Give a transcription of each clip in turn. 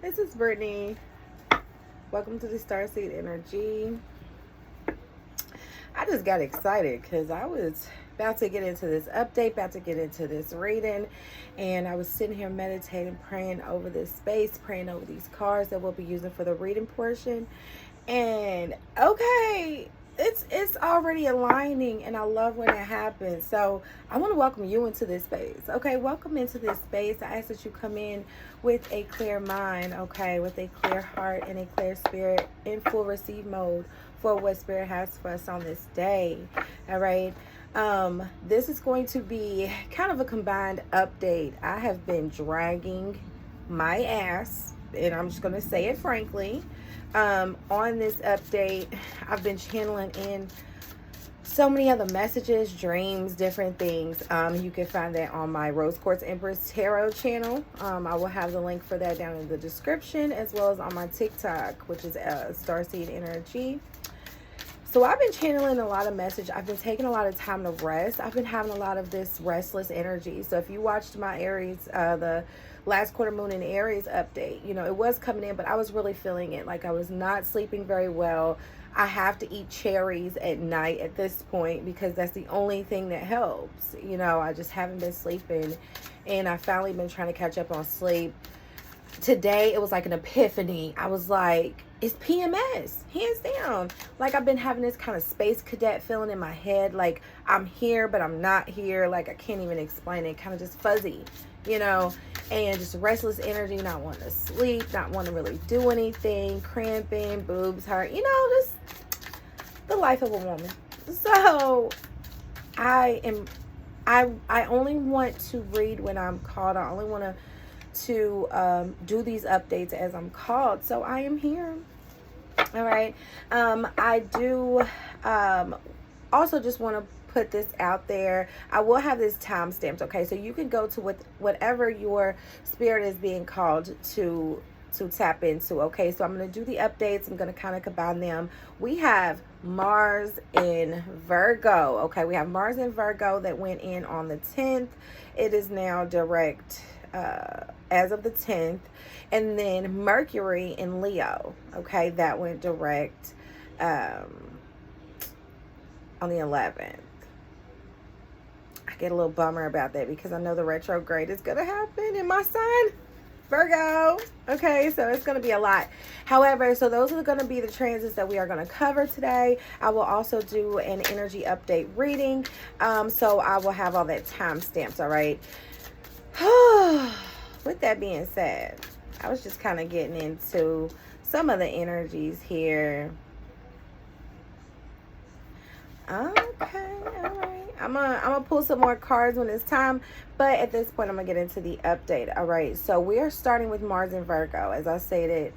This is Brittany. Welcome to the Starseed Energy. I just got excited because I was about to get into this update, about to get into this reading, and I was sitting here meditating, praying over this space, praying over these cards that we'll be using for the reading portion. And okay, it's already aligning, and I love when it happens. So I want to welcome you into this space. Okay, welcome into this space. I ask that you come in with a clear mind, okay, with a clear heart and a clear spirit, in full receive mode for what spirit has for us on this day. All right. This is going to be kind of a combined update. I have been dragging my ass, and I'm just going to say it frankly. On this update, I've been channeling in so many other messages, dreams, different things. You can find that on my Rose Quartz Empress Tarot channel. I will have the link for that down in the description, as well as on my TikTok, which is Starseed EnerG. So I've been channeling a lot of message. I've been taking a lot of time to rest. I've been having a lot of this restless energy. So if you watched my Aries, the last quarter moon in Aries update, you know, it was coming in, but I was really feeling it. Like I was not sleeping very well. I have to eat cherries at night at this point because that's the only thing that helps. You know, I just haven't been sleeping, and I finally been trying to catch up on sleep. Today, it was like an epiphany. I was like, it's PMS, hands down. Like I've been having this kind of space cadet feeling in my head. Like I'm here, but I'm not here. Like I can't even explain it. Kind of just fuzzy, you know, and just restless energy, not wanting to sleep, not wanting to really do anything, cramping, boobs hurt, you know, just the life of a woman. So I only want to read when I'm called. I only want to do these updates as I'm called. So I am here. All right. I do also just want to put this out there. I will have this time stamped. Okay. So you can go to whatever your spirit is being called to tap into. Okay. So I'm going to do the updates. I'm going to kind of combine them. We have Mars in Virgo. Okay. We have Mars in Virgo that went in on the 10th. It is now direct as of the 10th, and then Mercury in Leo, okay, that went direct on the 11th. I get a little bummer about that because I know the retrograde is going to happen in my sign, Virgo. Okay, so it's going to be a lot. However, so those are going to be the transits that we are going to cover today. I will also do an energy update reading, so I will have all that time stamps. All right. With that being said, I was just kind of getting into some of the energies here. Okay, all right. I'm gonna pull some more cards when it's time, but at this point, I'm gonna get into the update. All right, so we are starting with Mars in Virgo. As I stated,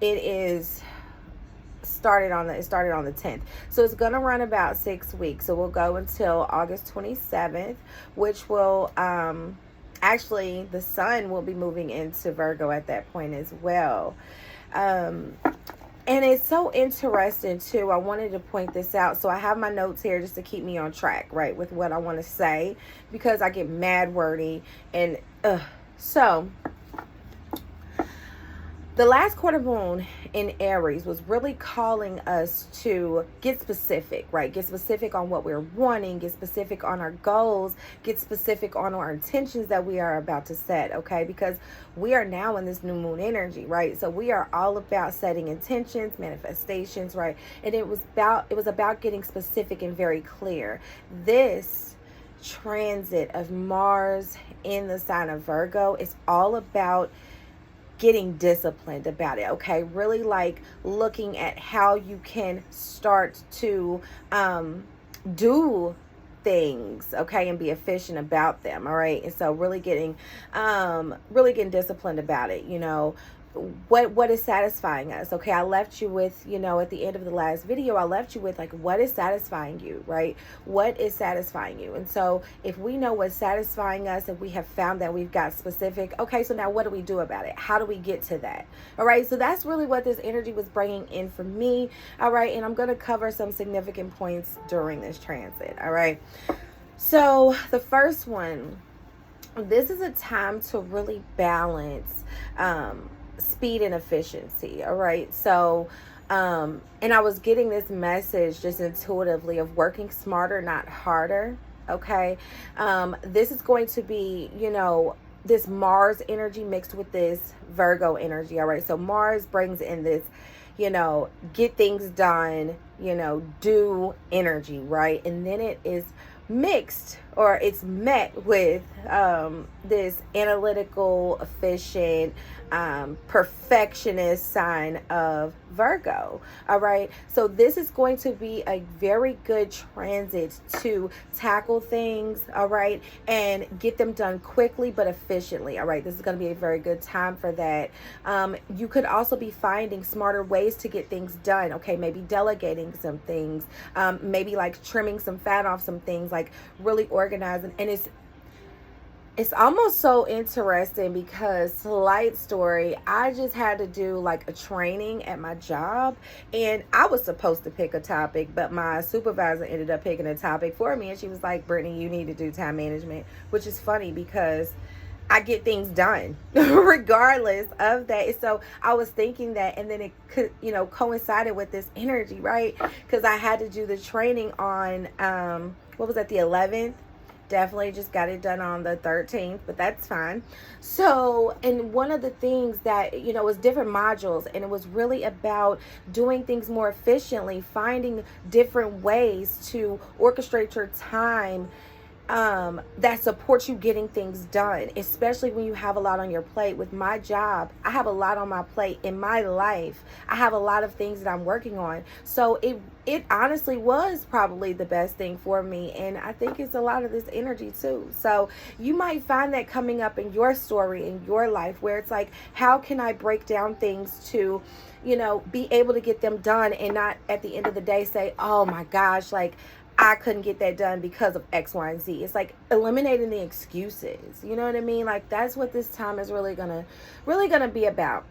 it started on the 10th, so it's gonna run about 6 weeks. So we'll go until August 27th, which will actually the sun will be moving into Virgo at that point as well. And it's so interesting too. I wanted to point this out. So I have my notes here just to keep me on track, right, with what I want to say, because I get mad wordy. And so the last quarter moon in Aries was really calling us to get specific, right? Get specific on what we're wanting, get specific on our goals, get specific on our intentions that we are about to set, okay? Because we are now in this new moon energy, right? So we are all about setting intentions, manifestations, right? And it was about getting specific and very clear. This transit of Mars in the sign of Virgo is all about getting disciplined about it, okay? Really like looking at how you can start to do things, okay, and be efficient about them, all right? And so really getting disciplined about it, you know. What is satisfying us, okay? I left you with, you know, at the end of the last video, I left you with like, what is satisfying you, right? What is satisfying you? And so if we know what's satisfying us, and we have found that we've got specific, okay, so now what do we do about it? How do we get to that? All right, so that's really what this energy was bringing in for me, all right? And I'm going to cover some significant points during this transit, all right? So the first one, this is a time to really balance speed and efficiency. All right. So, and I was getting this message just intuitively of working smarter, not harder. Okay. This is going to be, this Mars energy mixed with this Virgo energy. All right. So Mars brings in this, get things done, do energy, right? And then it is mixed, or it's met with this analytical, efficient, perfectionist sign of Virgo. All right. So this is going to be a very good transit to tackle things. All right. And get them done quickly but efficiently. All right. This is going to be a very good time for that. You could also be finding smarter ways to get things done. Okay. Maybe delegating some things, maybe like trimming some fat off some things, like really organizing. And it's almost so interesting because, slight story, I just had to do like a training at my job, and I was supposed to pick a topic, but my supervisor ended up picking a topic for me, and she was like, Brittany, you need to do time management, which is funny because I get things done regardless of that. So I was thinking that, and then it could, coincided with this energy, right? Because I had to do the training on, what was that, the 11th? Definitely just got it done on the 13th, but that's fine. So, and one of the things that, was different modules, and it was really about doing things more efficiently, finding different ways to orchestrate your time that supports you getting things done, especially when you have a lot on your plate. With my job, I have a lot on my plate. In my life, I have a lot of things that I'm working on. So it honestly was probably the best thing for me, and I think it's a lot of this energy too. So you might find that coming up in your story, in your life, where it's like, how can I break down things to be able to get them done, and not at the end of the day say, oh my gosh, like I couldn't get that done because of X, Y, and Z. It's like eliminating the excuses. You know what I mean? Like, that's what this time is really gonna be about.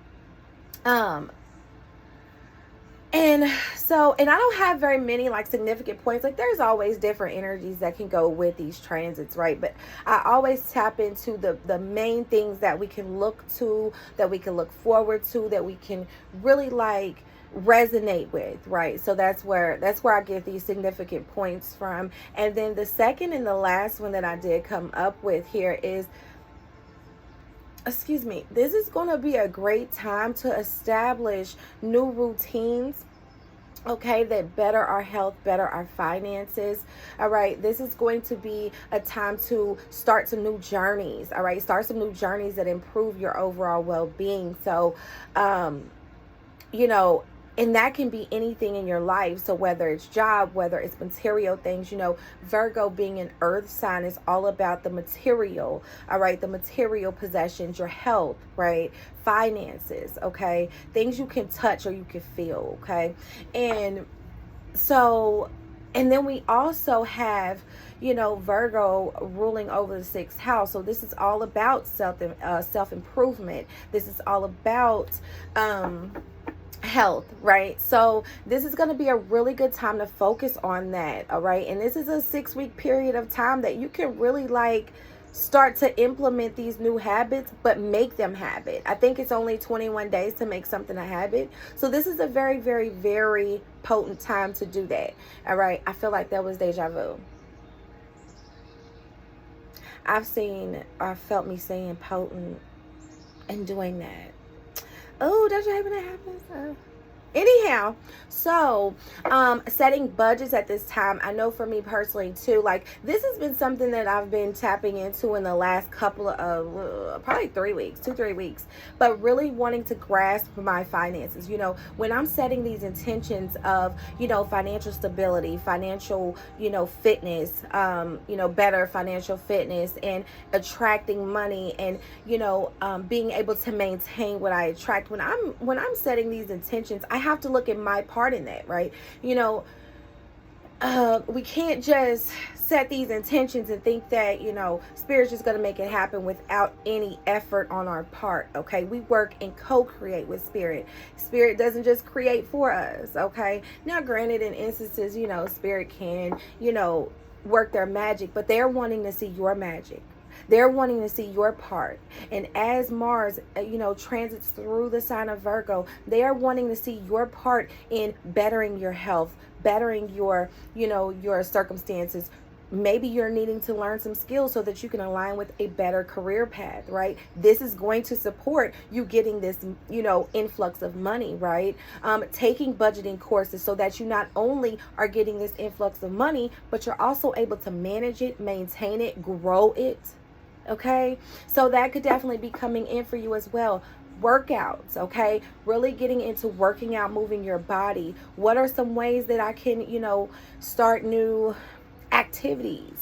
And so, and I don't have very many like significant points. Like, there's always different energies that can go with these transits, right? But I always tap into the main things that we can look to, that we can look forward to, that we can really like resonate with, right? So that's where I get these significant points from. And then the second and the last one that I did come up with here is, this is going to be a great time to establish new routines, okay, that better our health, better our finances. All right, this is going to be a time to start some new journeys. All right, start some new journeys that improve your overall well-being. So and that can be anything in your life. So whether it's job, whether it's material things, Virgo being an earth sign is all about the material, all right? The material possessions, your health, right? Finances, okay? Things you can touch or you can feel, okay? And so, and then we also have, Virgo ruling over the 6th house. So this is all about self-improvement. This is all about, health, right? So this is going to be a really good time to focus on that, all right? And this is a 6-week period of time that you can really like start to implement these new habits, but make them habit. I think it's only 21 days to make something a habit. So this is a very, very, very potent time to do that, all right? I feel like that was deja vu. Felt me saying potent and doing that. Oh, don't you hate when that happens? Anyhow, so setting budgets at this time, I know for me personally too, like this has been something that I've been tapping into in the last couple of probably 3 weeks, 2-3 weeks, but really wanting to grasp my finances. When I'm setting these intentions of financial stability, financial fitness, better financial fitness, and attracting money, and being able to maintain what I attract. When I'm setting these intentions, I have to look at my part in that, right? We can't just set these intentions and think that, Spirit's just going to make it happen without any effort on our part, okay? We work and co-create with Spirit. Spirit doesn't just create for us, okay? Now, granted, in instances, Spirit can, work their magic, but they're wanting to see your magic. They're wanting to see your part. And as Mars, transits through the sign of Virgo, they are wanting to see your part in bettering your health, bettering your circumstances. Maybe you're needing to learn some skills so that you can align with a better career path, right? This is going to support you getting this, influx of money, right? Taking budgeting courses so that you not only are getting this influx of money, but you're also able to manage it, maintain it, grow it. Okay, so that could definitely be coming in for you as well. Workouts, okay, really getting into working out, moving your body. What are some ways that I can, start new activities,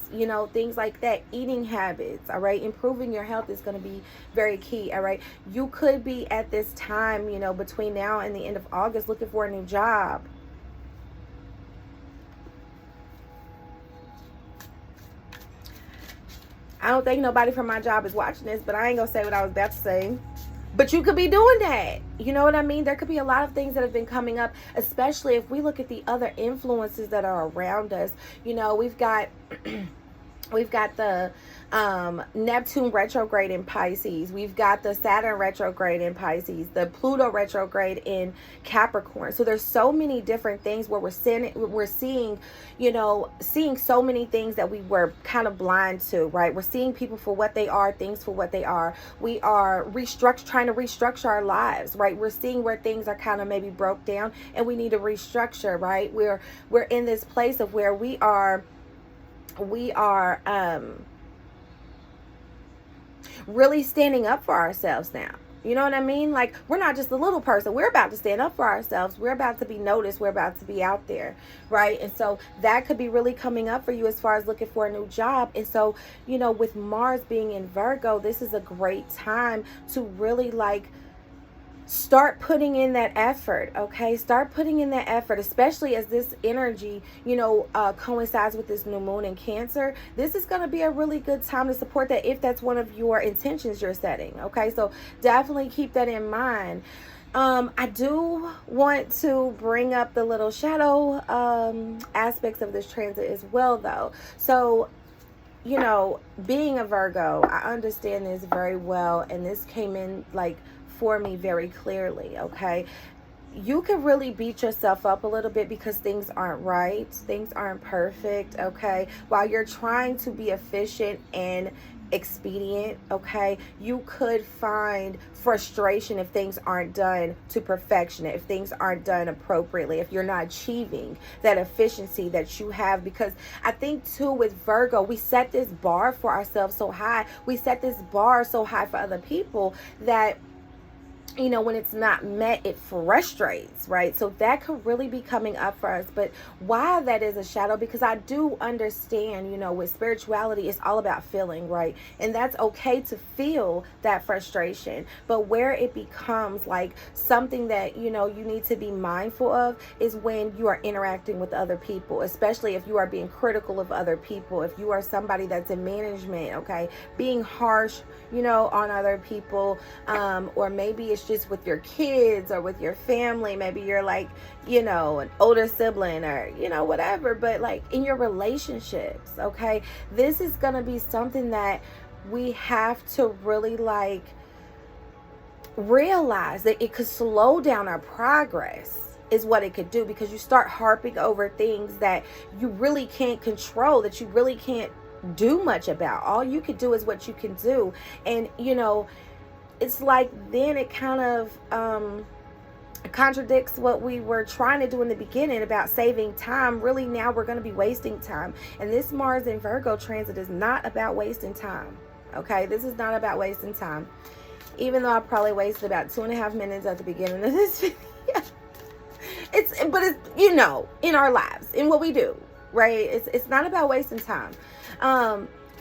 things like that. Eating habits, all right, improving your health is going to be very key. All right, you could be at this time, between now and the end of August, looking for a new job. I don't think nobody from my job is watching this, but I ain't gonna say what I was about to say. But you could be doing that. You know what I mean? There could be a lot of things that have been coming up, especially if we look at the other influences that are around us. We've got we've got the Neptune retrograde in Pisces. We've got the Saturn retrograde in Pisces, the Pluto retrograde in Capricorn. So there's so many different things where we're seeing so many things that we were kind of blind to, right? We're seeing people for what they are, things for what they are. We are trying to restructure our lives, right? We're seeing where things are kind of maybe broke down and we need to restructure, right? We're in this place of where we are really standing up for ourselves now. You know what I mean? Like, we're not just a little person. We're about to stand up for ourselves. We're about to be noticed. We're about to be out there, right? And so that could be really coming up for you as far as looking for a new job. And so, with Mars being in Virgo, this is a great time to really start putting in that effort, okay? Start putting in that effort, especially as this energy, coincides with this new moon in Cancer. This is going to be a really good time to support that if that's one of your intentions you're setting, okay? So definitely keep that in mind. I do want to bring up the little shadow aspects of this transit as well, though. So, being a Virgo, I understand this very well, and this came in for me very clearly, okay? You can really beat yourself up a little bit because things aren't right, things aren't perfect, okay? While you're trying to be efficient and expedient, okay, you could find frustration if things aren't done to perfection, if things aren't done appropriately, if you're not achieving that efficiency that you have. Because I think too, with Virgo, we set this bar for ourselves so high, we set this bar so high for other people that when it's not met, it frustrates, right? So that could really be coming up for us. But why that is a shadow, because I do understand, with spirituality, it's all about feeling, right? And that's okay to feel that frustration. But where it becomes something that, you need to be mindful of is when you are interacting with other people, especially if you are being critical of other people, if you are somebody that's in management, okay? Being harsh, on other people, or maybe it's just with your kids or with your family. Maybe you're an older sibling or whatever, but in your relationships, okay, this is gonna be something that we have to really realize that it could slow down our progress is what it could do, because you start harping over things that you really can't control, that you really can't do much about. All you could do is what you can do. And it's then it kind of contradicts what we were trying to do in the beginning about saving time. Really, now we're going to be wasting time. And this Mars in Virgo transit is not about wasting time, okay? This is not about wasting time, even though I probably wasted about 2.5 minutes at the beginning of this video. It's in our lives, in what we do, right? It's not about wasting time.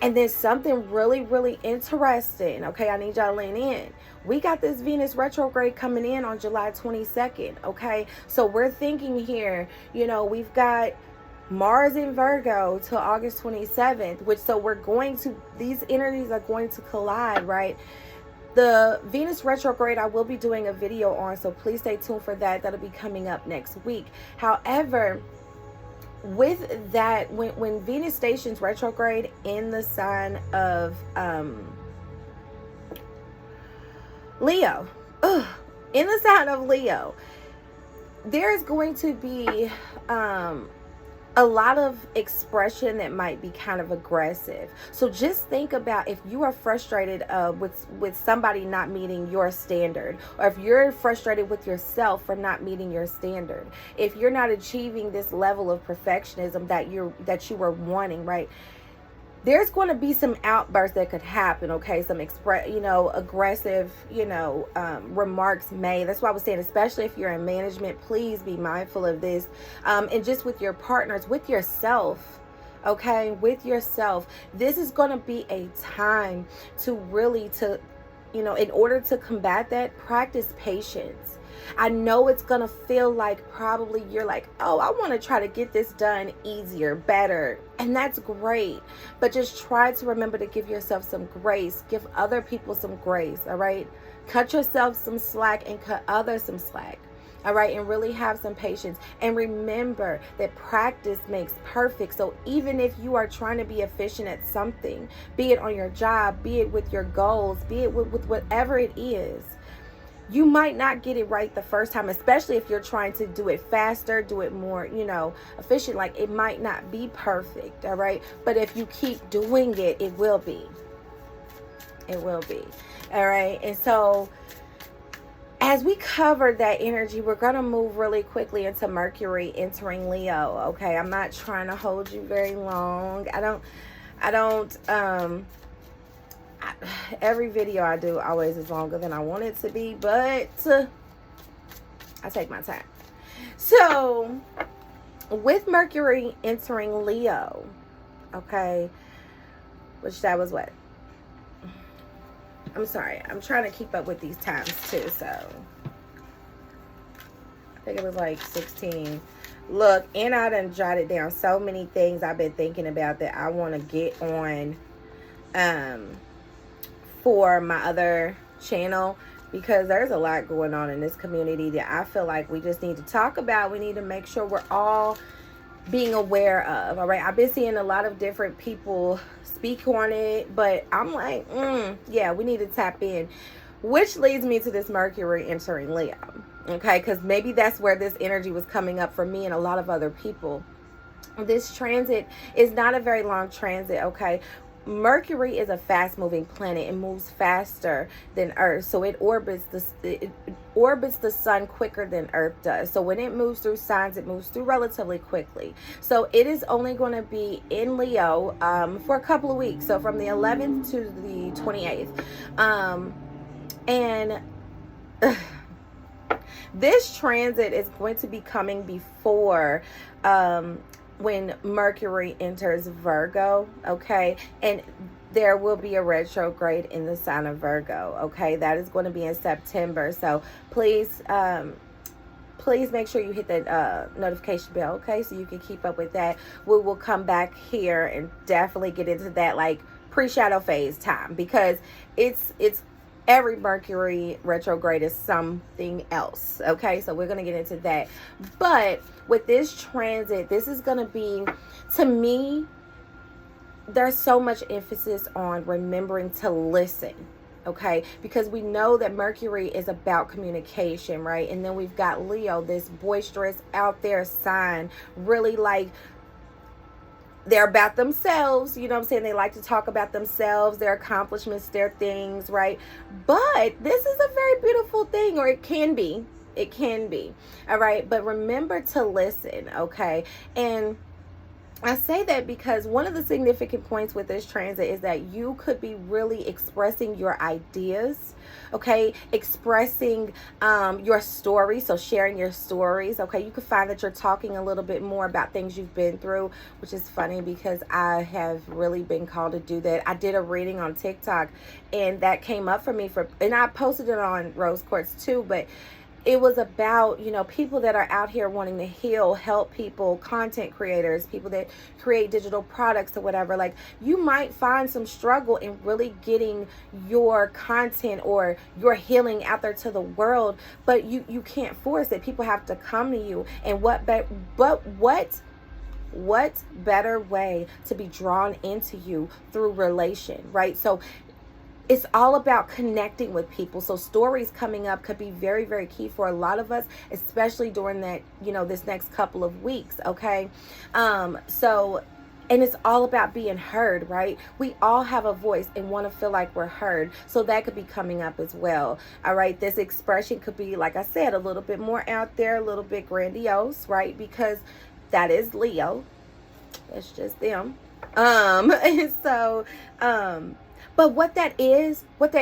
And then something really, really interesting, okay? I need y'all to lean in. We got this Venus retrograde coming in on July 22nd, okay? So we're thinking here, we've got Mars in Virgo till August 27th, these energies are going to collide, right? The Venus retrograde, I will be doing a video on, so please stay tuned for that. That'll be coming up next week. However, with that, when Venus stations retrograde in the sign of Leo, in the sign of Leo, there's going to be a lot of expression that might be kind of aggressive. So just think about if you are frustrated with somebody not meeting your standard, or if you're frustrated with yourself for not meeting your standard, if you're not achieving this level of perfectionism that you were wanting, right? There's going to be some outbursts that could happen, okay? Some aggressive, remarks made. That's why I was saying, especially if you're in management, please be mindful of this. And just with your partners, with yourself, okay? With yourself. This is going to be a time to really, in order to combat that, practice patience. I know it's going to feel like probably you're like, oh, I want to try to get this done easier, better. And that's great. But just try to remember to give yourself some grace. Give other people some grace, all right? Cut yourself some slack and cut others some slack, all right? And really have some patience. And remember that practice makes perfect. So even if you are trying to be efficient at something, be it on your job, be it with your goals, be it with whatever it is, you might not get it right the first time, especially if you're trying to do it faster, do it more, efficient. Like, it might not be perfect, all right? But if you keep doing it, it will be. It will be, all right? And so, as we cover that energy, we're going to move really quickly into Mercury entering Leo, okay? I'm not trying to hold you very long. Every video I do always is longer than I want it to be, but I take my time. So, with Mercury entering Leo, okay, which that was what? I'm sorry, I'm trying to keep up with these times too, so I think it was like 16. Look, and I done jotted down so many things I've been thinking about that I want to get on for my other channel, because there's a lot going on in this community that I feel like we just need to talk about. We need to make sure we're all being aware of, all right? I've been seeing a lot of different people speak on it, but I'm like, yeah, we need to tap in, which leads me to this Mercury entering Leo, okay? Because maybe that's where this energy was coming up for me and a lot of other people. This transit is not a very long transit, okay? Mercury is a fast-moving planet. It moves faster than Earth, so it orbits the sun quicker than Earth does. So when it moves through signs, it moves through relatively quickly. So it is only going to be in Leo for a couple of weeks. So from the 11th to the 28th, and this transit is going to be coming before when Mercury enters Virgo, okay? And there will be a retrograde in the sign of Virgo, okay? That is going to be in September. So please make sure you hit that notification bell, okay? So you can keep up with that. We will come back here and definitely get into that, like, pre-shadow phase time, because it's every Mercury retrograde is something else, okay? So we're going to get into that. But with this transit, this is going to be, to me, there's so much emphasis on remembering to listen, okay? Because we know that Mercury is about communication, right? And then we've got Leo, this boisterous, out there sign, really like, they're about themselves, you know what I'm saying? They like to talk about themselves, their accomplishments, their things, right? But this is a very beautiful thing, or it can be. It can be, all right? But remember to listen, okay? And I say that because one of the significant points with this transit is that you could be really expressing your ideas, okay? Expressing your story, so sharing your stories, okay? You could find that you're talking a little bit more about things you've been through, which is funny because I have really been called to do that. I did a reading on TikTok, and that came up for me, and I posted it on Rose Quartz too, but it was about, people that are out here wanting to heal, help people, content creators, people that create digital products or whatever. Like, you might find some struggle in really getting your content or your healing out there to the world, but you can't force it. People have to come to you. And what what better way to be drawn into you through relation, right? So it's all about connecting with people. So stories coming up could be very, very key for a lot of us, especially during that, this next couple of weeks. Okay. And it's all about being heard, right? We all have a voice and want to feel like we're heard. So that could be coming up as well. All right. This expression could be, like I said, a little bit more out there, a little bit grandiose, right? Because that is Leo. That's just them. And so, but what that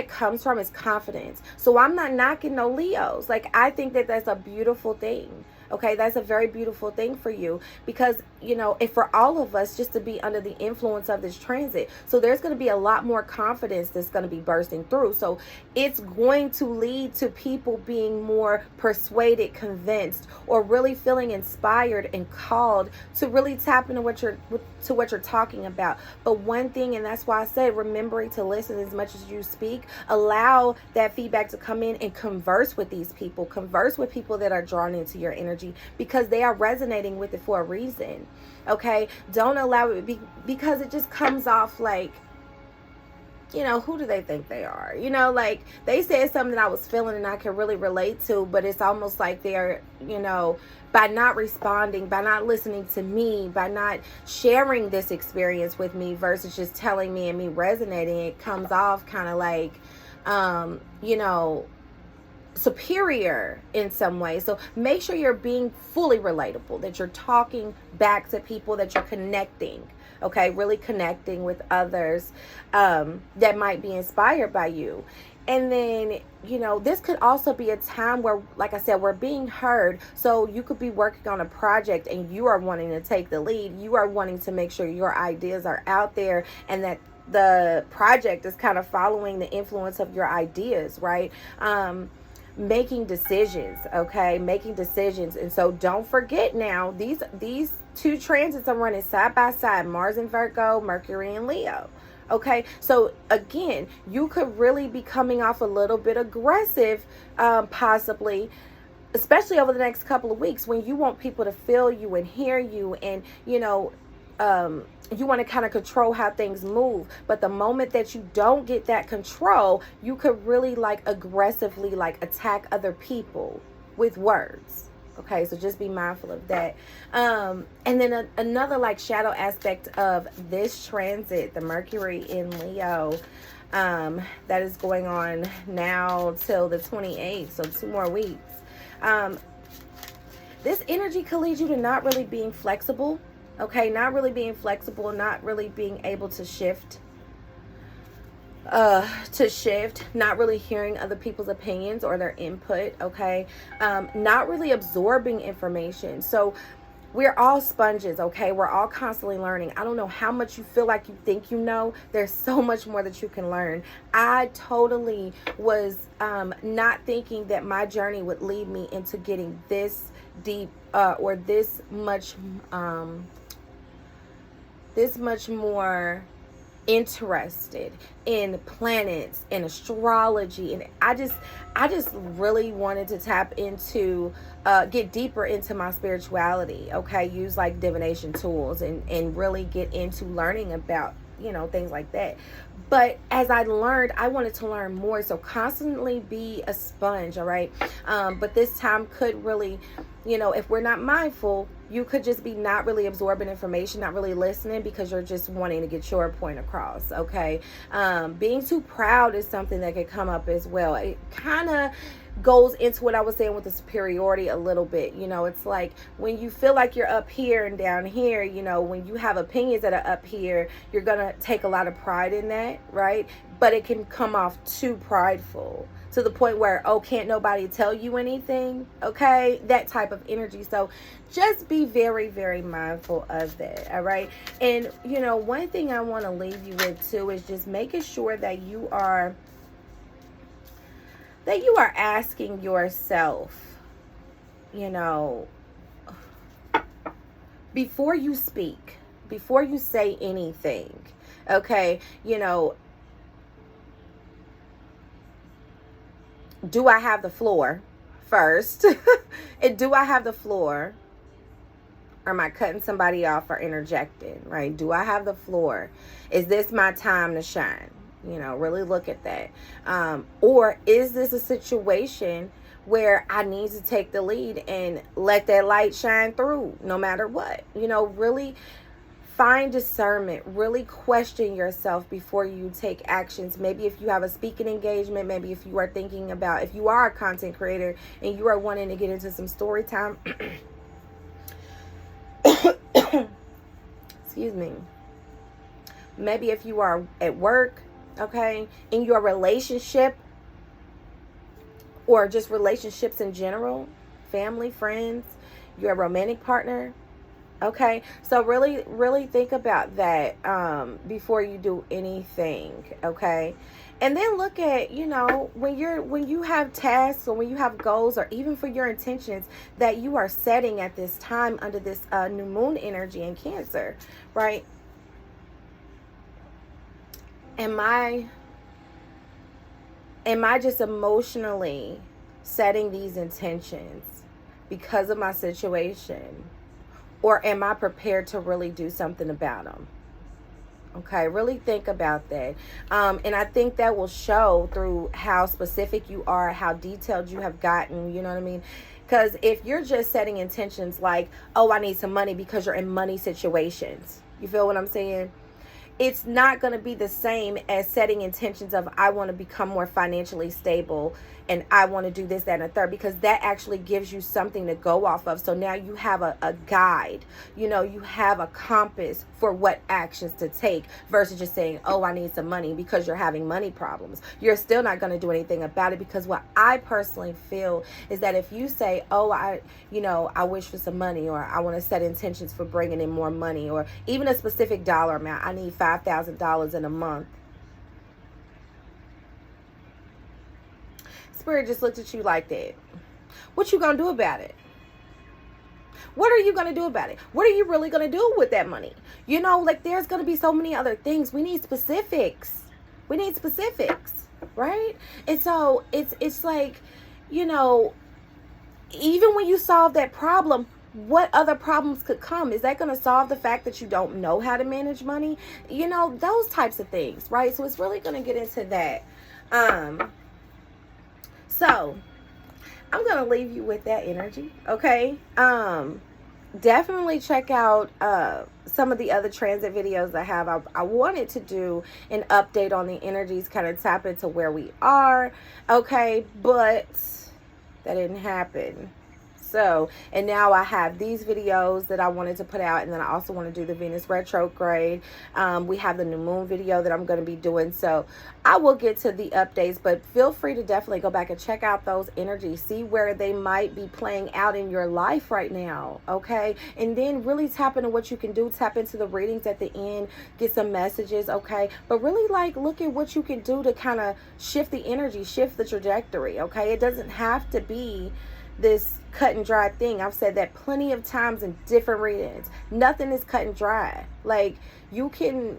comes from is confidence. So I'm not knocking no Leos. Like, I think that that's a beautiful thing. Okay, that's a very beautiful thing for you, because, if for all of us just to be under the influence of this transit. So there's going to be a lot more confidence that's going to be bursting through. So it's going to lead to people being more persuaded, convinced, or really feeling inspired and called to really tap into what you're talking about. But one thing, and that's why I said, remembering to listen as much as you speak, allow that feedback to come in and converse with these people, converse with people that are drawn into your energy, because they are resonating with it for a reason. Okay, don't allow it because it just comes off like, who do they think they are? Like, they said something that I was feeling and I can really relate to, but it's almost like they're, by not responding, by not listening to me, by not sharing this experience with me versus just telling me and me resonating, it comes off kind of like, superior in some way. So make sure you're being fully relatable, that you're talking back to people, that you're connecting, okay, really connecting with others that might be inspired by you. And then, this could also be a time where, like I said, we're being heard. So you could be working on a project and you are wanting to take the lead. You are wanting to make sure your ideas are out there and that the project is kind of following the influence of your ideas, right? Making decisions, okay? Making decisions. And so don't forget now, these two transits are running side by side, Mars and Virgo, Mercury and Leo. Okay, so again, you could really be coming off a little bit aggressive, possibly, especially over the next couple of weeks, when you want people to feel you and hear you, and you want to kind of control how things move. But the moment that you don't get that control, you could really aggressively attack other people with words. Okay, so just be mindful of that. And then another shadow aspect of this transit, the Mercury in Leo, that is going on now till the 28th, so 2 more weeks. This energy could lead you to not really being flexible. Okay, not really being flexible, not really being able to shift, not really hearing other people's opinions or their input. Okay, not really absorbing information. So we're all sponges. Okay, we're all constantly learning. I don't know how much you feel like you think you know. There's so much more that you can learn. I totally was not thinking that my journey would lead me into getting this deep or this much more interested in planets and astrology, and I just really wanted to tap into get deeper into my spirituality. Okay, use divination tools and really get into learning about things like that. But as I learned, I wanted to learn more. So constantly be a sponge. All right, but this time could really, if we're not mindful, you could just be not really absorbing information, not really listening, because you're just wanting to get your point across. Okay, being too proud is something that could come up as well. It kind of goes into what I was saying with the superiority a little bit. It's like when you feel like you're up here and down here, when you have opinions that are up here, you're gonna take a lot of pride in that, right? But it can come off too prideful to the point where, oh, can't nobody tell you anything? Okay, that type of energy. So just be very, very mindful of that. All right. And one thing I want to leave you with too is just making sure that you are asking yourself, before you speak, before you say anything, okay, do I have the floor first? And do I have the floor? Or am I cutting somebody off or interjecting, right? Do I have the floor? Is this my time to shine? You know, really look at that. Or is this a situation where I need to take the lead and let that light shine through no matter what? You know, really find discernment, really question yourself before you take actions. Maybe if you have a speaking engagement, maybe if you are thinking about, if you are a content creator and you are wanting to get into some story time, excuse me. Maybe if you are at work, okay, in your relationship, or just relationships in general, family, friends, your romantic partner, okay? So really think about that before you do anything, okay? And then look at, you know, when you have tasks or when you have goals or even for your intentions that you are setting at this time under this new moon energy in Cancer, right? Am I just emotionally setting these intentions because of my situation? Or am I prepared to really do something about them? Okay, really think about that. And I think that will show through how specific you are, how detailed you have gotten, you know what I mean? Because if you're just setting intentions like, oh, I need some money because you're in money situations, you feel what I'm saying? It's not going to be the same as setting intentions of, I want to become more financially stable and I want to do this, that, and a third, because that actually gives you something to go off of. So now you have a guide, you know, you have a compass for what actions to take versus just saying, oh, I need some money because you're having money problems. You're still not going to do anything about it, because what I personally feel is that if you say, oh, I wish for some money, or I want to set intentions for bringing in more money, or even a specific dollar amount, I need $5,000 in a month. Spirit just looked at you like that. What you gonna do about it? What are you gonna do about it? What are you really gonna do with that money? You know, like, there's gonna be so many other things. We need specifics. We need specifics, right? And so it's like, you know, even when you solve that problem, what other problems could come? Is that going to solve the fact that you don't know how to manage money? You know, those types of things, right? So it's really going to get into that. So I'm going to leave you with that energy, okay? Definitely check out some of the other transit videos I have. I wanted to do an update on the energies, kind of tap into where we are, okay? But that didn't happen. So, and now I have these videos that I wanted to put out, and then I also want to do the Venus retrograde. We have the new moon video that I'm going to be doing, so I will get to the updates, but feel free to definitely go back and check out those energies, see where they might be playing out in your life right now, okay? And then really tap into what you can do, tap into the readings at the end, get some messages, okay? But really, like, look at what you can do to kind of shift the energy, shift the trajectory, okay? It doesn't have to be this cut and dry thing. I've said that plenty of times in different readings. Nothing is cut and dry. Like, you can,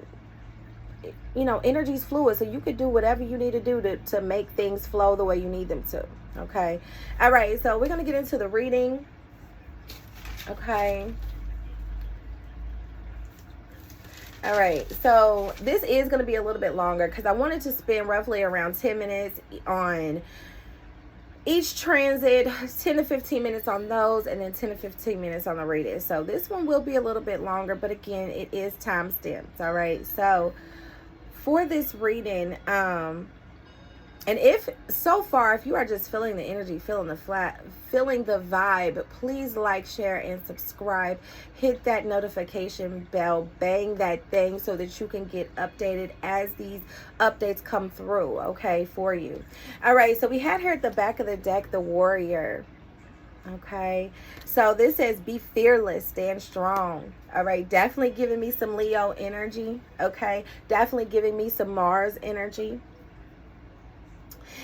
you know, energy's fluid, so you could do whatever you need to do to make things flow the way you need them to. Okay. All right. So we're going to get into the reading. Okay. All right. So this is going to be a little bit longer because I wanted to spend roughly around 10 minutes on each transit, 10 to 15 minutes on those, and then 10 to 15 minutes on the reading. So this one will be a little bit longer, but again, it is time stamped. All right. So for this reading, and if so far, if you are just feeling the energy, feeling the vibe, please like, share, and subscribe. Hit that notification bell, bang that thing so that you can get updated as these updates come through, okay, for you. All right, so we had here at the back of the deck, the Warrior. Okay, so this says be fearless, stand strong. All right, definitely giving me some Leo energy. Okay, definitely giving me some Mars energy.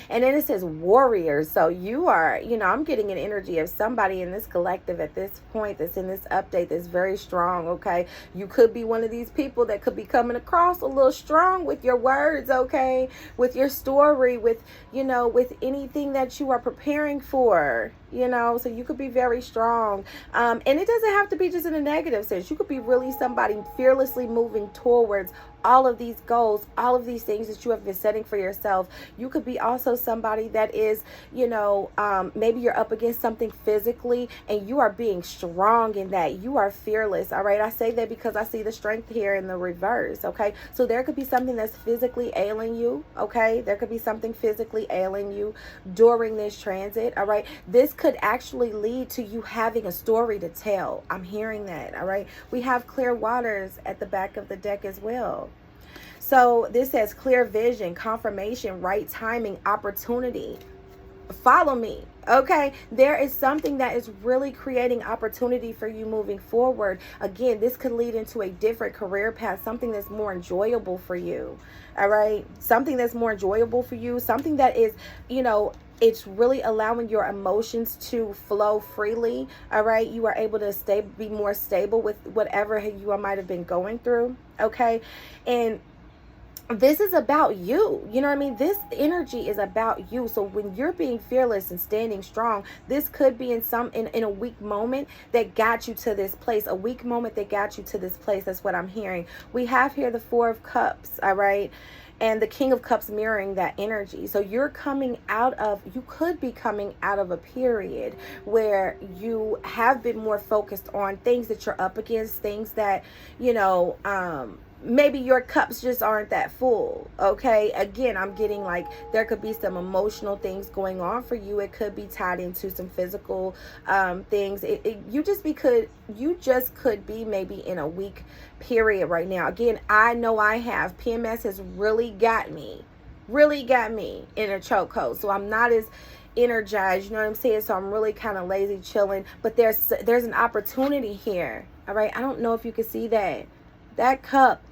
And then it says warriors. So you are, I'm getting an energy of somebody in this collective at this point that's in this update that's very strong, okay? You could be one of these people that could be coming across a little strong with your words, okay? With your story, with, with anything that you are preparing for, so you could be very strong. And it doesn't have to be just in a negative sense. You could be really somebody fearlessly moving towards all of these goals, all of these things that you have been setting for yourself. You could be also somebody that is, maybe you're up against something physically and you are being strong in that. You are fearless. All right. I say that because I see the strength here in the reverse. Okay. So there could be something that's physically ailing you. Okay. There could be something physically ailing you during this transit. All right. This could actually lead to you having a story to tell. I'm hearing that. All right. We have clear waters at the back of the deck as well. So this says clear vision, confirmation, right timing, opportunity. Follow me. Okay, there is something that is really creating opportunity for you moving forward. Again, this could lead into a different career path, something that's more enjoyable for you. All right, something that's more enjoyable for you, something that is, it's really allowing your emotions to flow freely. All right, you are able to be more stable with whatever you might have been going through. Okay, and this is about you. You know what I mean? This energy is about you. So when you're being fearless and standing strong, this could be in a weak moment that got you to this place. A weak moment that got you to this place. That's what I'm hearing. We have here the Four of Cups. All right. And the King of Cups mirroring that energy. So you could be coming out of a period where you have been more focused on things that you're up against, things that, maybe your cups just aren't that full. Okay. Again, I'm getting like there could be some emotional things going on for you. It could be tied into some physical things. You just could be maybe in a weak period right now. Again, I know I have. PMS has really got me in a chokehold. So I'm not as energized, you know what I'm saying? So I'm really kind of lazy chilling, but there's an opportunity here. All right. I don't know if you can see that cup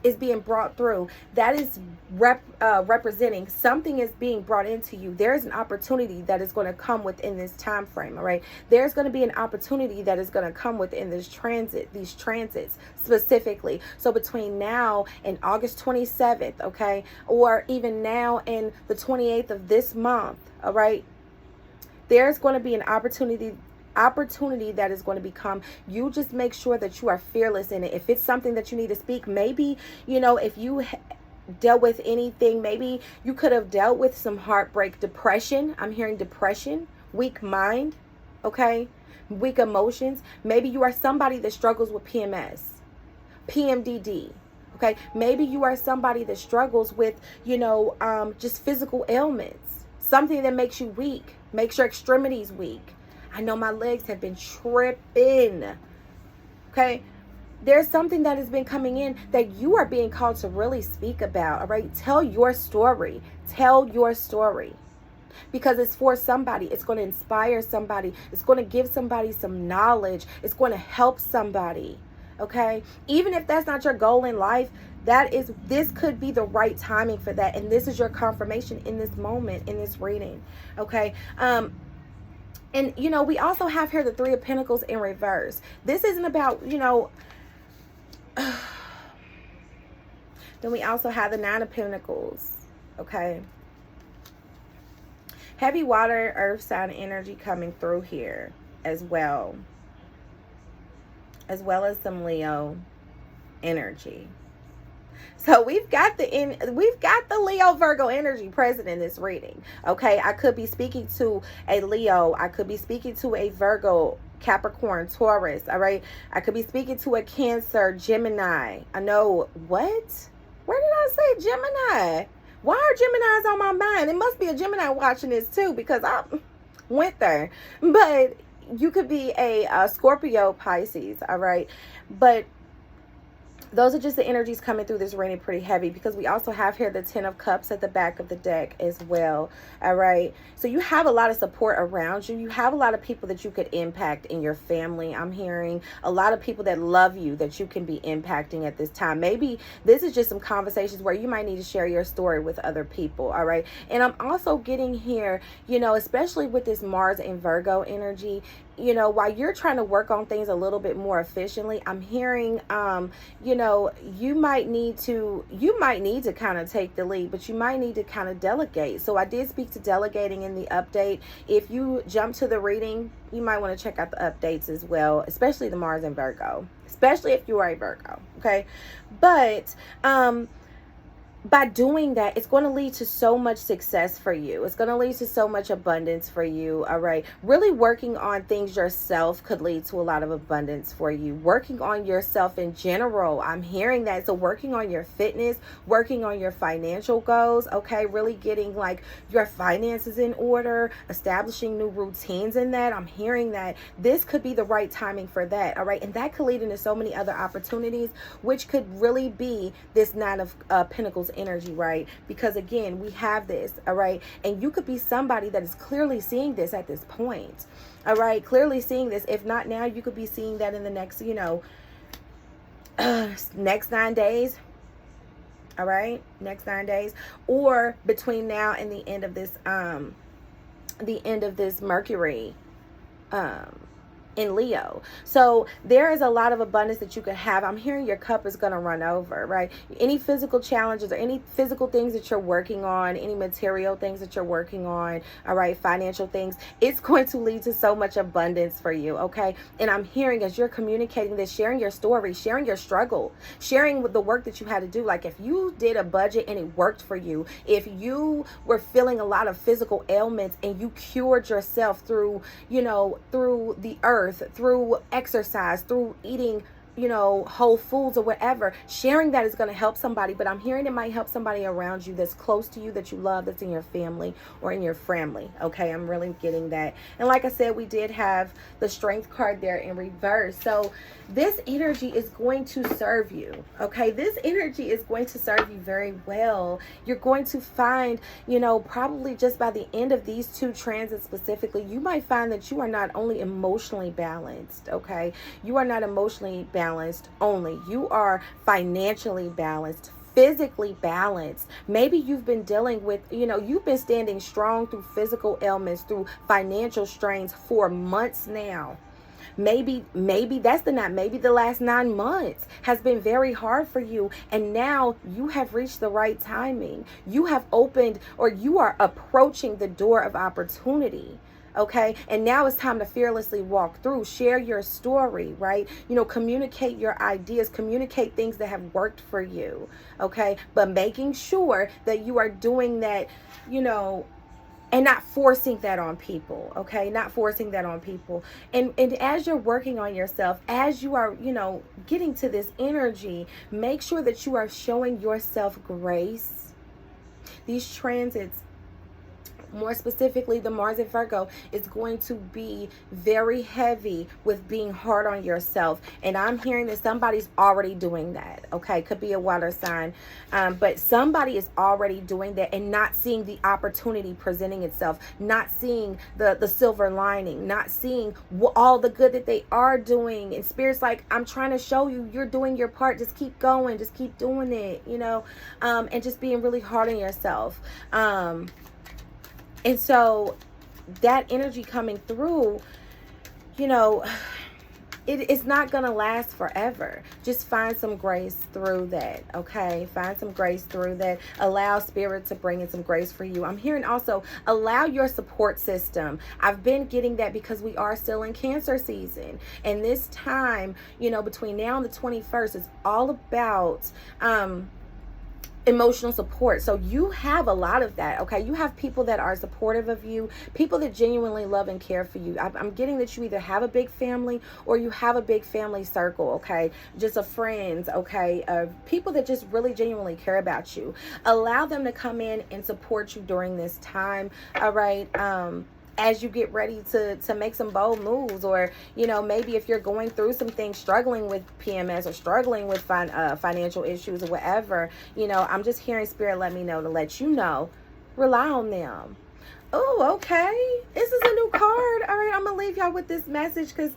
is being brought through. That is representing something is being brought into you. There's an opportunity that is going to come within this time frame. All right. There's going to be an opportunity that is going to come within these transits specifically. So between now and August 27th, okay, or even now and the 28th of this month, all right, there's going to be an opportunity that is going to become. You just make sure that you are fearless in it. If it's something that you need to speak, maybe, if you dealt with anything, maybe you could have dealt with some heartbreak, depression. I'm hearing depression, weak mind, okay, weak emotions. Maybe you are somebody that struggles with PMS, PMDD. Okay, maybe you are somebody that struggles with, just physical ailments, something that makes you weak, makes your extremities weak. I know my legs have been tripping. Okay. There's something that has been coming in that you are being called to really speak about. All right. Tell your story. Tell your story. Because it's for somebody. It's going to inspire somebody. It's going to give somebody some knowledge. It's going to help somebody. Okay. Even if that's not your goal in life, this could be the right timing for that. And this is your confirmation in this moment, in this reading. Okay. And, we also have here the Three of Pentacles in reverse. This isn't about, then we also have the Nine of Pentacles. Okay. Heavy water, earth sign energy coming through here as well. As well as some Leo energy. So we've got the Leo Virgo energy present in this reading. Okay, I could be speaking to a Leo. I could be speaking to a Virgo, Capricorn, Taurus. All right, I could be speaking to a Cancer, Gemini. I know what? Where did I say Gemini? Why are Geminis on my mind? It must be a Gemini watching this too, because I went there. But you could be a Scorpio, Pisces. All right, but those are just the energies coming through this reading pretty heavy, because we also have here the 10 of Cups at the back of the deck as well. All right. So you have a lot of support around you. You have a lot of people that you could impact in your family. I'm hearing a lot of people that love you that you can be impacting at this time. Maybe this is just some conversations where you might need to share your story with other people. All right. And I'm also getting here, you know, especially with this Mars and Virgo energy, you know, while you're trying to work on things a little bit more efficiently, I'm hearing, you know, you might need to kind of take the lead, but you might need to kind of delegate. So I did speak to delegating in the update. If you jump to the reading, you might want to check out the updates as well, especially the Mars and Virgo, especially if you are a Virgo. Okay. But, by doing that, it's going to lead to so much success for you. It's going to lead to so much abundance for you. All right. Really working on things yourself could lead to a lot of abundance for you. Working on yourself in general. I'm hearing that. So working on your fitness, working on your financial goals. Okay. Really getting like your finances in order, establishing new routines in that. I'm hearing that this could be the right timing for that. All right. And that could lead into so many other opportunities, which could really be this Nine of Pentacles energy, right? Because again, we have this, all right? And you could be somebody that is clearly seeing this at this point, all right? Clearly seeing this. If not now, you could be seeing that in the next, you know, next 9 days, all right? Next 9 days, or between now and the end of this Mercury, in Leo. So there is a lot of abundance that you could have. I'm hearing your cup is going to run over, right? Any physical challenges or any physical things that you're working on, any material things that you're working on, all right, financial things, it's going to lead to so much abundance for you, okay? And I'm hearing as you're communicating this, sharing your story, sharing your struggle, sharing with the work that you had to do. Like if you did a budget and it worked for you, if you were feeling a lot of physical ailments and you cured yourself through, you know, through the earth, through exercise, through eating, you know, whole foods or whatever, sharing that is going to help somebody. But I'm hearing it might help somebody around you that's close to you, that you love, that's in your family or in your family. Okay, I'm really getting that. And like I said, we did have the Strength card there in reverse. So this energy is going to serve you. Okay, this energy is going to serve you very well. You're going to find, you know, probably just by the end of these two transits specifically, you might find that you are not only emotionally balanced, okay? You are not emotionally balanced only. You are financially balanced, physically balanced. Maybe you've been dealing with, you know, you've been standing strong through physical ailments, through financial strains for months now. Maybe that's the not. Maybe the last 9 months has been very hard for you. And now you have reached the right timing. You have opened, or you are approaching the door of opportunity. Okay. And now it's time to fearlessly walk through, share your story, right? You know, communicate your ideas, communicate things that have worked for you. Okay. But making sure that you are doing that, you know, and not forcing that on people, okay? Not forcing that on people. And as you're working on yourself, as you are, you know, getting to this energy, make sure that you are showing yourself grace. These transits, more specifically the Mars and Virgo, is going to be very heavy with being hard on yourself. And I'm hearing that somebody's already doing that, okay? Could be a water sign, but somebody is already doing that and not seeing the opportunity presenting itself, not seeing the silver lining, not seeing all the good that they are doing. And Spirit's like, I'm trying to show you, you're doing your part. Just keep going. Just keep doing it, you know, and just being really hard on yourself. And so that energy coming through, you know, it's not going to last forever. Just find some grace through that, okay? Find some grace through that. Allow Spirit to bring in some grace for you. I'm hearing also, allow your support system. I've been getting that because we are still in Cancer season. And this time, you know, between now and the 21st, it's all about emotional support. So you have a lot of that, okay? You have people that are supportive of you, people that genuinely love and care for you. I'm getting that you either have a big family or you have a big family circle, okay? Just of friends, okay? People that just really genuinely care about you. Allow them to come in and support you during this time, all right? as you get ready to make some bold moves, or maybe if you're going through some things, struggling with PMS or struggling with financial issues or whatever, I'm just hearing Spirit let me know to let you know, rely on them. Oh, okay. This is a new card. All right, I'm gonna leave y'all with this message because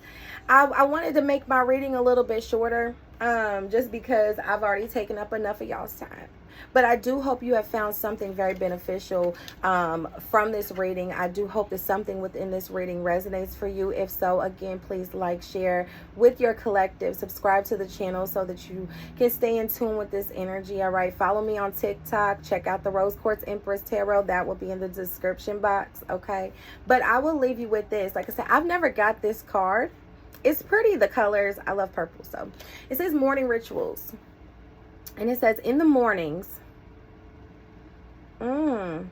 I wanted to make my reading a little bit shorter, just because I've already taken up enough of y'all's time. But I do hope you have found something very beneficial from this reading. I do hope that something within this reading resonates for you. If so, again, please like, share with your collective. Subscribe to the channel so that you can stay in tune with this energy. All right. Follow me on TikTok. Check out the Rose Quartz Empress Tarot. That will be in the description box. Okay. But I will leave you with this. Like I said, I've never got this card. It's pretty, the colors. I love purple. So it says morning rituals. And it says, in the mornings, oh,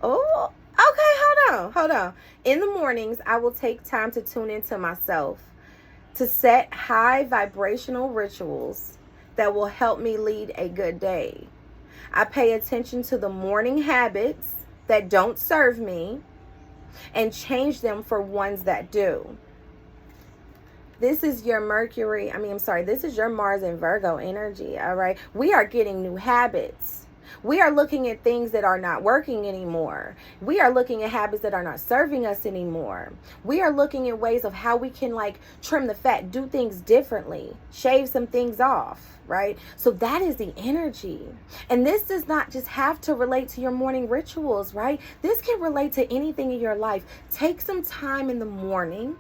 okay, hold on. In the mornings, I will take time to tune into myself, to set high vibrational rituals that will help me lead a good day. I pay attention to the morning habits that don't serve me and change them for ones that do. This is your Mercury, this is your Mars and Virgo energy, all right? We are getting new habits. We are looking at things that are not working anymore. We are looking at habits that are not serving us anymore. We are looking at ways of how we can trim the fat, do things differently, shave some things off, right? So that is the energy. And this does not just have to relate to your morning rituals, right? This can relate to anything in your life. Take some time in the morning.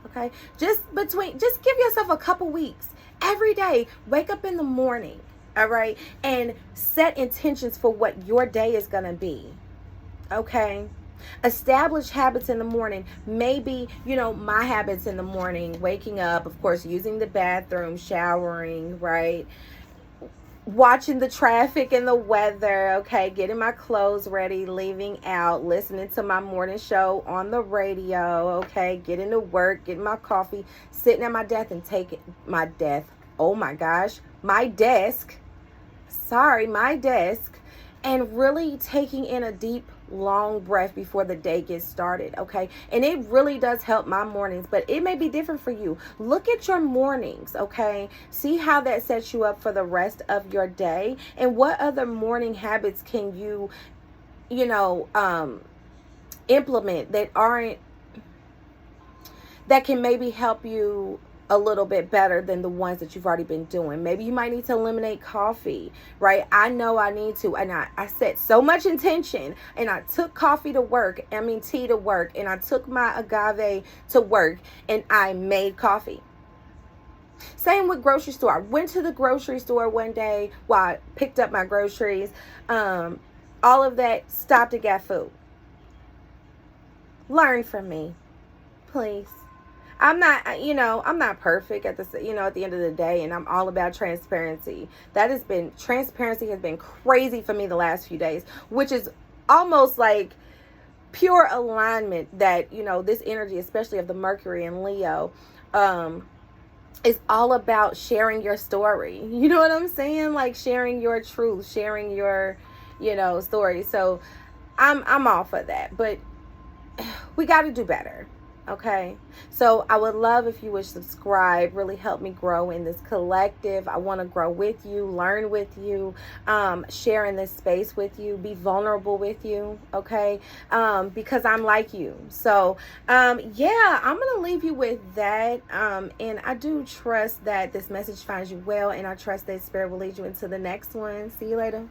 Okay, just give yourself a couple weeks. Every day, wake up in the morning, all right, and set intentions for what your day is going to be, okay? Establish habits in the morning. Maybe, my habits in the morning, waking up, of course, using the bathroom, showering, right? Watching the traffic and the weather, okay, getting my clothes ready, leaving out, listening to my morning show on the radio, okay, getting to work, getting my coffee, sitting at my desk and taking my desk, my desk, and really taking in a deep, long breath before the day gets started, okay? And it really does help my mornings, but it may be different for you. Look at your mornings, okay? See how that sets you up for the rest of your day, and what other morning habits can you implement that can maybe help you a little bit better than the ones that you've already been doing. Maybe you might need to eliminate coffee, right? I know I need to, and I set so much intention, and I took tea to work, and I took my agave to work, and I made coffee. Same with grocery store. I went to the grocery store one day while I picked up my groceries. All of that, stopped and got food. Learn from me, please. I'm not perfect at the end of the day, and I'm all about transparency. Transparency has been crazy for me the last few days, which is almost like pure alignment that, this energy, especially of the Mercury and Leo, is all about sharing your story. You know what I'm saying? Like sharing your truth, sharing your, story. So I'm all for that, but we got to do better. Okay, so I would love if you would subscribe, really help me grow in this collective. I want to grow with you, learn with you, share in this space with you, be vulnerable with you, okay, because I'm like you. So, yeah, I'm going to leave you with that, and I do trust that this message finds you well, and I trust that Spirit will lead you into the next one. See you later.